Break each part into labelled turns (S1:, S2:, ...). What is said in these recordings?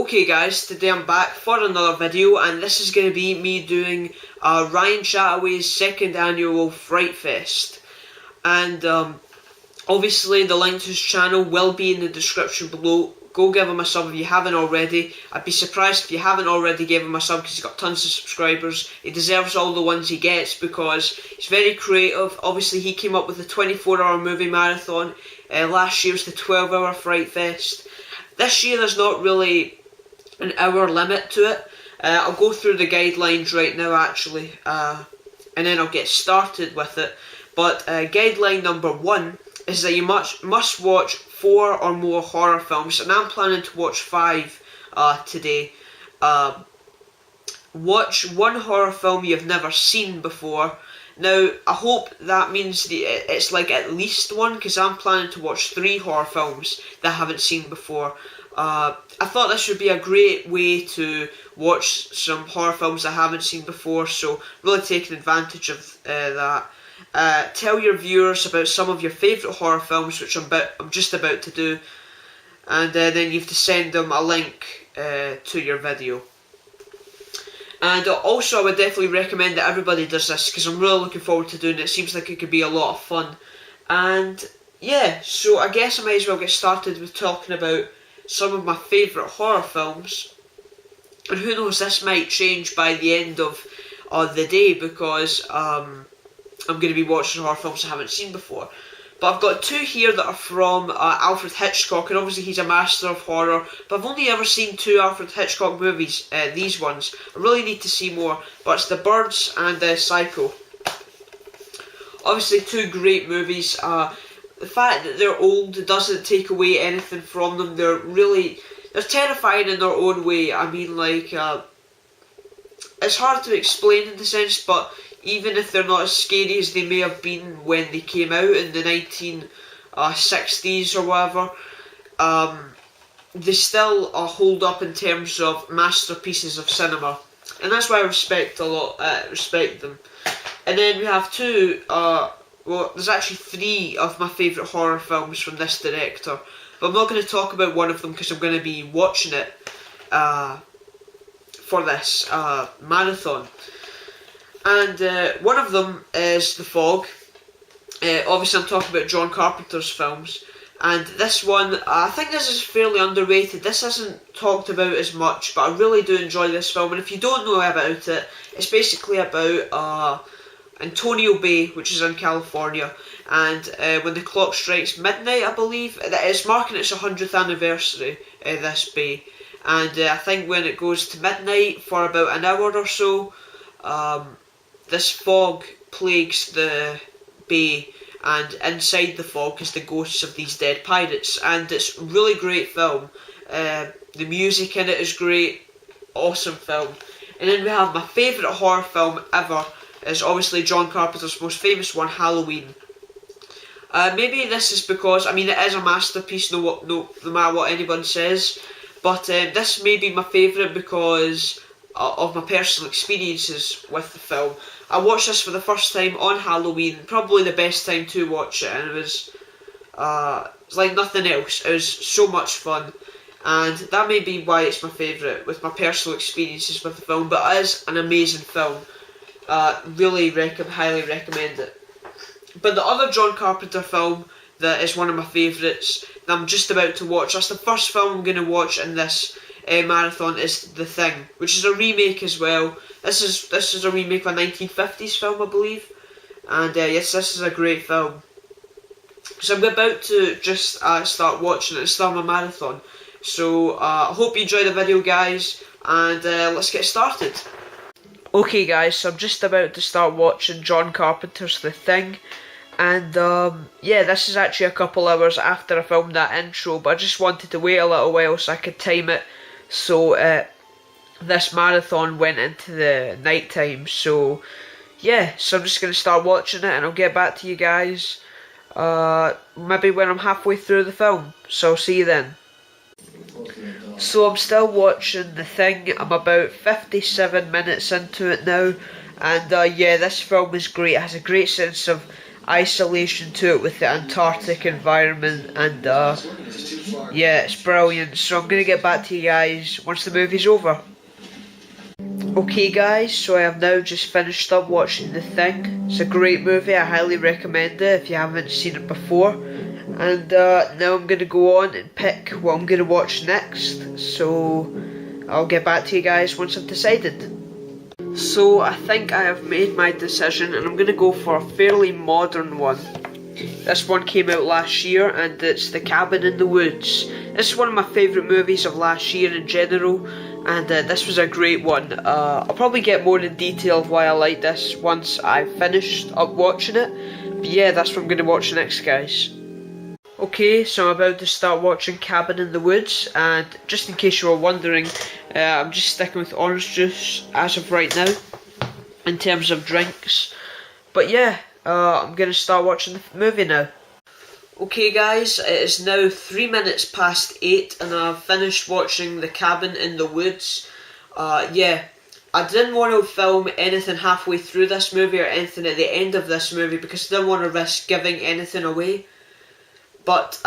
S1: Okay guys, today I'm back for another video, and this is going to be me doing Ryan Chattaway's second annual Frightfest. And obviously the link to his channel will be in the description below. Go give him a sub if you haven't already. I'd be surprised if you haven't already gave him a sub because he's got tons of subscribers. He deserves all the ones he gets because he's very creative. Obviously he came up with the 24-hour movie marathon. Last year was the 12-hour Frightfest. This year there's not really an hour limit to it. I'll go through the guidelines right now actually, and then I'll get started with it. But guideline number 1 is that you must watch 4 or more horror films, and I'm planning to watch 5 today. Watch 1 horror film you've never seen before. Now, I hope that means it's like at least 1, because I'm planning to watch 3 horror films that I haven't seen before. I thought this would be a great way to watch some horror films I haven't seen before, so really taking advantage of that. Tell your viewers about some of your favourite horror films, which I'm just about to do, and then you have to send them a link to your video. And also I would definitely recommend that everybody does this, because I'm really looking forward to doing it. It seems like it could be a lot of fun. And yeah, so I guess I might as well get started with talking about some of my favourite horror films. And who knows, this might change by the end of the day, because I'm going to be watching horror films I haven't seen before. But I've got 2 here that are from Alfred Hitchcock, and obviously he's a master of horror, but I've only ever seen 2 Alfred Hitchcock movies, these ones. I really need to see more, but it's The Birds and Psycho. Obviously 2 great movies. The fact that they're old doesn't take away anything from them. They're terrifying in their own way. I mean, like, it's hard to explain in the sense, but even if they're not as scary as they may have been when they came out in the 1960s or whatever, they still hold up in terms of masterpieces of cinema, and that's why I respect them. And then we have 2, well, there's actually 3 of my favourite horror films from this director, but I'm not going to talk about one of them because I'm going to be watching it for this marathon. And one of them is The Fog. Obviously I'm talking about John Carpenter's films, and this one, I think this is fairly underrated. This isn't talked about as much, but I really do enjoy this film. And if you don't know about it, it's basically about Antonio Bay, which is in California, and when the clock strikes midnight, I believe, it's marking its 100th anniversary, this bay, and I think when it goes to midnight for about an hour or so, this fog plagues the bay, and inside the fog is the ghosts of these dead pirates, and it's a really great film. The music in it is great, awesome film. And then we have my favourite horror film ever, is obviously John Carpenter's most famous one, Halloween. Maybe this is because, I mean, it is a masterpiece no matter what anyone says, but this may be my favourite because of my personal experiences with the film. I watched this for the first time on Halloween, probably the best time to watch it, and it was like nothing else. It was so much fun, and that may be why it's my favourite, with my personal experiences with the film, but it is an amazing film. Really highly recommend it. But the other John Carpenter film that is one of my favourites that I'm just about to watch, that's the first film I'm going to watch in this marathon, is The Thing, which is a remake as well. This is a remake of a 1950s film, I believe, and yes, this is a great film. So I'm about to just start watching it and start my marathon. So I hope you enjoy the video, guys, and let's get started. Okay guys, so I'm just about to start watching John Carpenter's The Thing, and yeah, this is actually a couple hours after I filmed that intro, but I just wanted to wait a little while so I could time it, so this marathon went into the night time. So yeah, so I'm just going to start watching it, and I'll get back to you guys maybe when I'm halfway through the film, so I'll see you then. So I'm still watching The Thing. I'm about 57 minutes into it now, and yeah, this film is great. It has a great sense of isolation to it with the Antarctic environment, and yeah, it's brilliant. So I'm gonna get back to you guys once the movie's over. Okay guys, so I have now just finished up watching The Thing. It's a great movie, I highly recommend it if you haven't seen it before. And now I'm going to go on and pick what I'm going to watch next. So I'll get back to you guys once I've decided. So I think I have made my decision and I'm going to go for a fairly modern one. This one came out last year and it's The Cabin in the Woods. This is one of my favourite movies of last year in general, and this was a great one. I'll probably get more in detail of why I like this once I've finished up watching it. But yeah, that's what I'm going to watch next, guys. Okay, so I'm about to start watching Cabin in the Woods, and just in case you were wondering, I'm just sticking with orange juice as of right now, in terms of drinks. But yeah, I'm going to start watching the movie now. Okay guys, it is now 3 minutes past 8 and I've finished watching The Cabin in the Woods. Yeah, I didn't want to film anything halfway through this movie or anything at the end of this movie because I didn't want to risk giving anything away. But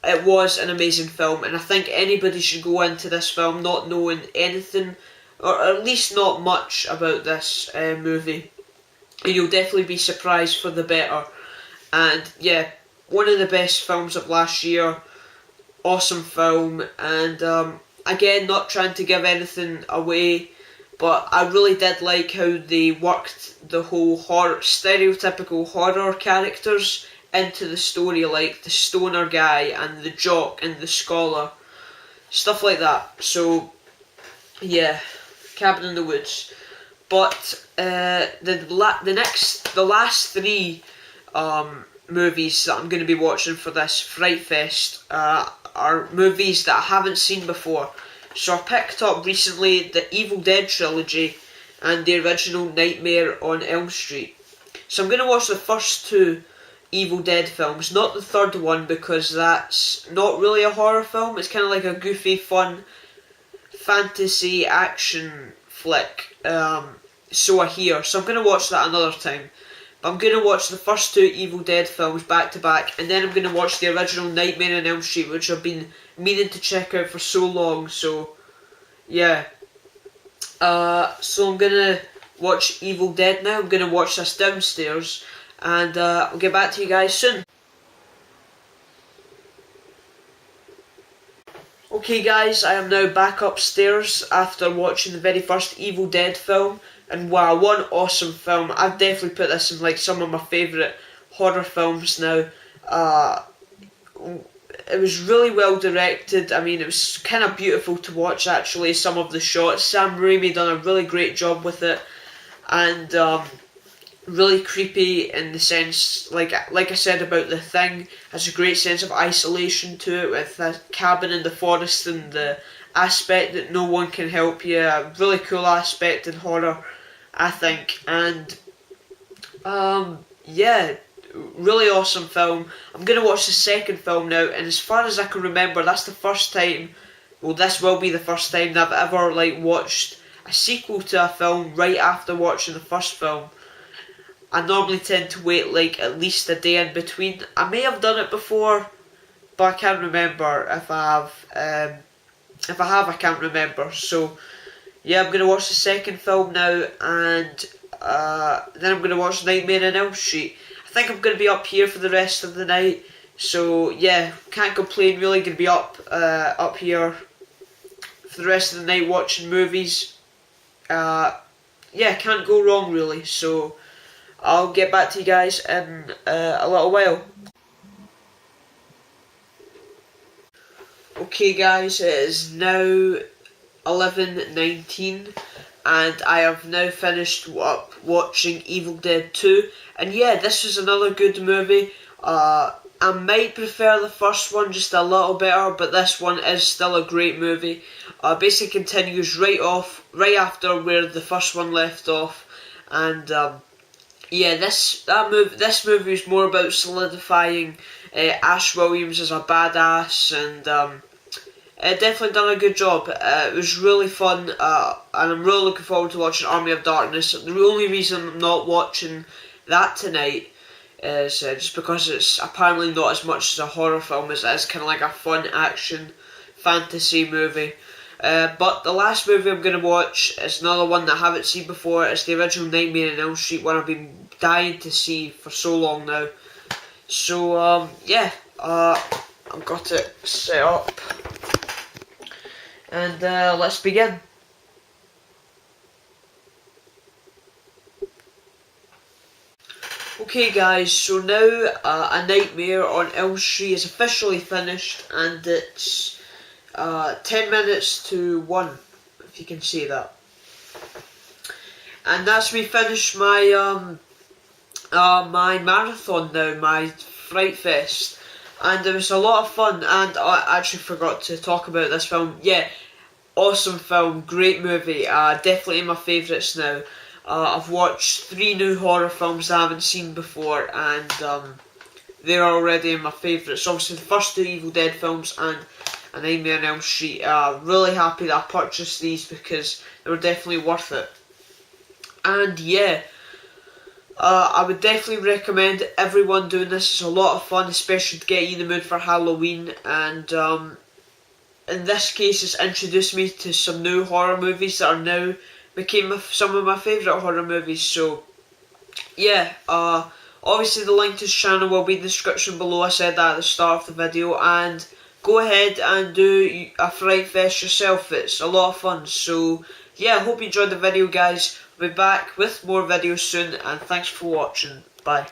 S1: it was an amazing film and I think anybody should go into this film not knowing anything, or at least not much about this movie. And you'll definitely be surprised for the better. And yeah, one of the best films of last year. Awesome film, and again, not trying to give anything away, but I really did like how they worked the whole stereotypical horror characters into the story, like the stoner guy and the jock and the scholar, stuff like that. So yeah, Cabin in the Woods. But the last three movies that I'm going to be watching for this Frightfest are movies that I haven't seen before. So I picked up recently the Evil Dead trilogy and the original Nightmare on Elm Street. So I'm going to watch the first two Evil Dead films, not the third one because that's not really a horror film. It's kind of like a goofy, fun fantasy action flick. So I hear. So I'm going to watch that another time. But I'm going to watch the first two Evil Dead films back to back, and then I'm going to watch the original Nightmare on Elm Street, which I've been meaning to check out for so long. So yeah. So I'm going to watch Evil Dead now. I'm going to watch this downstairs, and I'll get back to you guys soon. Okay guys, I am now back upstairs after watching the very first Evil Dead film, and wow, what an awesome film. I've definitely put this in like some of my favourite horror films now. It was really well directed. I mean, it was kind of beautiful to watch actually, some of the shots. Sam Raimi done a really great job with it, and really creepy in the sense, like I said about The Thing, has a great sense of isolation to it with the cabin in the forest and the aspect that no one can help you. A really cool aspect in horror, I think. And yeah, really awesome film. I'm going to watch the second film now, and as far as I can remember, that's the first time, well, this will be the first time that I've ever like watched a sequel to a film right after watching the first film. I normally tend to wait like at least a day in between. I may have done it before, but I can't remember if I have. If I have, I can't remember. So yeah, I'm going to watch the second film now, and then I'm going to watch Nightmare on Elm Street. I think I'm going to be up here for the rest of the night. So yeah, can't complain really. Going to be up here for the rest of the night watching movies. Yeah, can't go wrong really. So I'll get back to you guys in a little while. Okay guys, it is now 11:19 and I have now finished up watching Evil Dead 2, and yeah, this was another good movie. I might prefer the first one just a little better, but this one is still a great movie. Basically continues right after where the first one left off, and yeah, this movie is more about solidifying Ash Williams as a badass, and definitely done a good job. It was really fun, and I'm really looking forward to watching Army of Darkness. The only reason I'm not watching that tonight is just because it's apparently not as much as a horror film as it is kind of like a fun action fantasy movie. But the last movie I'm going to watch is another one that I haven't seen before. It's the original Nightmare on Elm Street, one I've been dying to see for so long now. So yeah, I've got it set up, and let's begin. Okay guys, so now A Nightmare on Elm Street is officially finished, and it's 10 minutes to 1, if you can see that. And that's me finished my my marathon now, my Frightfest, and it was a lot of fun. And I actually forgot to talk about this film. Yeah, awesome film, great movie, definitely my favourites now. I've watched 3 new horror films I haven't seen before, and they're already in my favourites. Obviously the first 2 Evil Dead films and A Nightmare on Elm Street. Really happy that I purchased these because they were definitely worth it. And yeah, I would definitely recommend everyone doing this. It's a lot of fun, especially to get you in the mood for Halloween. And in this case, it's introduced me to some new horror movies that are now became some of my favourite horror movies. So yeah, obviously the link to this channel will be in the description below. I said that at the start of the video, and go ahead and do a Frightfest yourself. It's a lot of fun. So yeah, I hope you enjoyed the video guys. I'll be back with more videos soon, and thanks for watching. Bye.